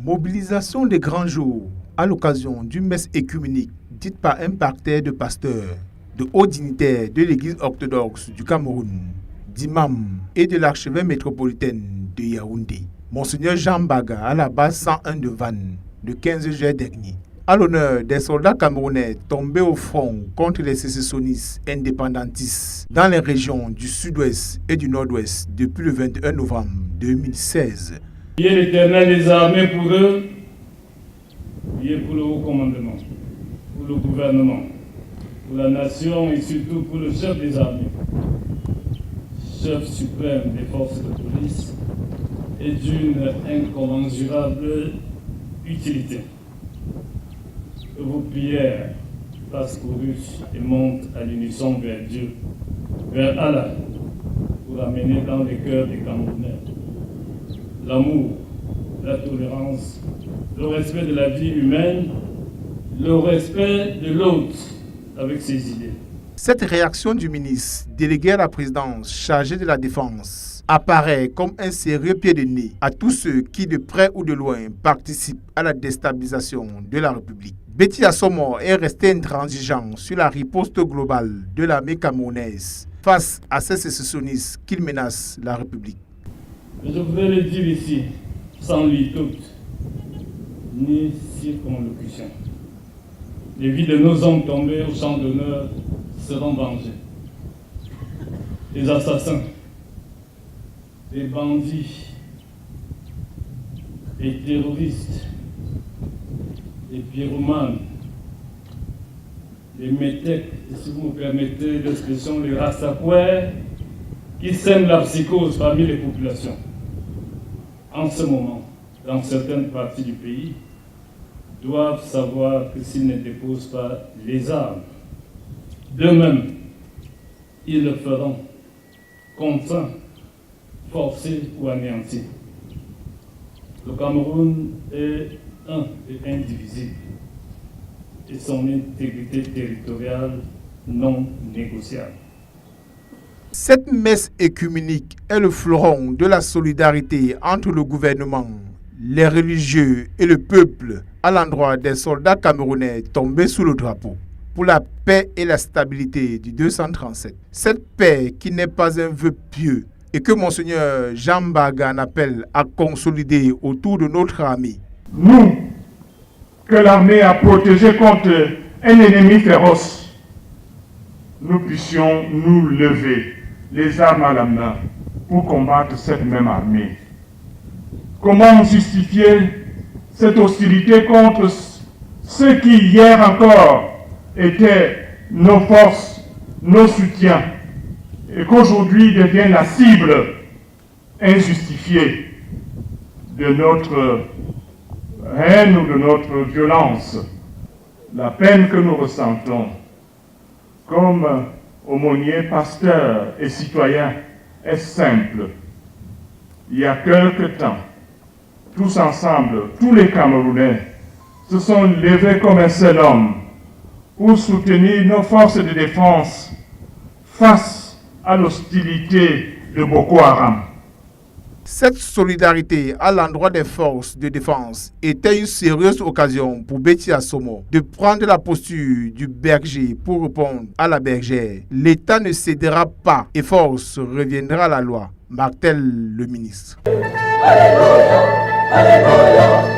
Mobilisation des grands jours à l'occasion d'une messe écuménique dite par un parterre de pasteurs, de hauts dignitaires de l'Église orthodoxe du Cameroun, d'imams et de l'archevêque métropolitain de Yaoundé, Monseigneur Jean Mbaga à la base 101 de Vannes, le 15 juillet dernier, à l'honneur des soldats camerounais tombés au front contre les sécessionnistes indépendantistes dans les régions du sud-ouest et du nord-ouest depuis le 21 novembre 2016. Priez l'Éternel des armées pour eux, priez pour le haut commandement, pour le gouvernement, pour la nation et surtout pour le chef des armées, chef suprême des forces de police et d'une incommensurable utilité. Que vos prières fassent chorus et montent à l'unisson vers Dieu, vers Allah, pour amener dans les cœurs des Camerounais l'amour, la tolérance, le respect de la vie humaine, le respect de l'autre avec ses idées. Cette réaction du ministre délégué à la présidence chargé de la défense apparaît comme un sérieux pied de nez à tous ceux qui, de près ou de loin, participent à la déstabilisation de la République. Betty Assomo est resté intransigeant sur la riposte globale de l'armée camerounaise face à ces sécessionnistes qui menacent la République. Je voudrais le dire ici, sans litote, ni circonlocution. Les vies de nos hommes tombés au champ d'honneur seront vengées. Les assassins, les bandits, les terroristes, les pyromanes, les métèques, si vous me permettez l'expression, les rassakouers, qui sèment la psychose parmi les populations. En ce moment, dans certaines parties du pays, doivent savoir que s'ils ne déposent pas les armes, d'eux-mêmes, ils le feront, contraints, forcés ou anéantis. Le Cameroun est un et indivisible, et son intégrité territoriale non négociable. Cette messe écuménique est le fleuron de la solidarité entre le gouvernement, les religieux et le peuple à l'endroit des soldats camerounais tombés sous le drapeau pour la paix et la stabilité du 237. Cette paix qui n'est pas un vœu pieux et que Monseigneur Jean Mbaga appelle à consolider autour de notre armée. Nous, que l'armée a protégé contre un ennemi féroce, nous puissions nous lever les armes à la main pour combattre cette même armée. Comment justifier cette hostilité contre ceux qui hier encore étaient nos forces, nos soutiens, et qu'aujourd'hui deviennent la cible injustifiée de notre haine ou de notre violence? La peine que nous ressentons comme aumôniers, pasteurs et citoyens est simple. Il y a quelque temps, tous ensemble, tous les Camerounais se sont levés comme un seul homme pour soutenir nos forces de défense face à l'hostilité de Boko Haram. Cette solidarité à l'endroit des forces de défense était une sérieuse occasion pour Betty Assomo de prendre la posture du berger pour répondre à la bergère. L'État ne cédera pas et force reviendra à la loi, martèle le ministre. Alléluia, alléluia.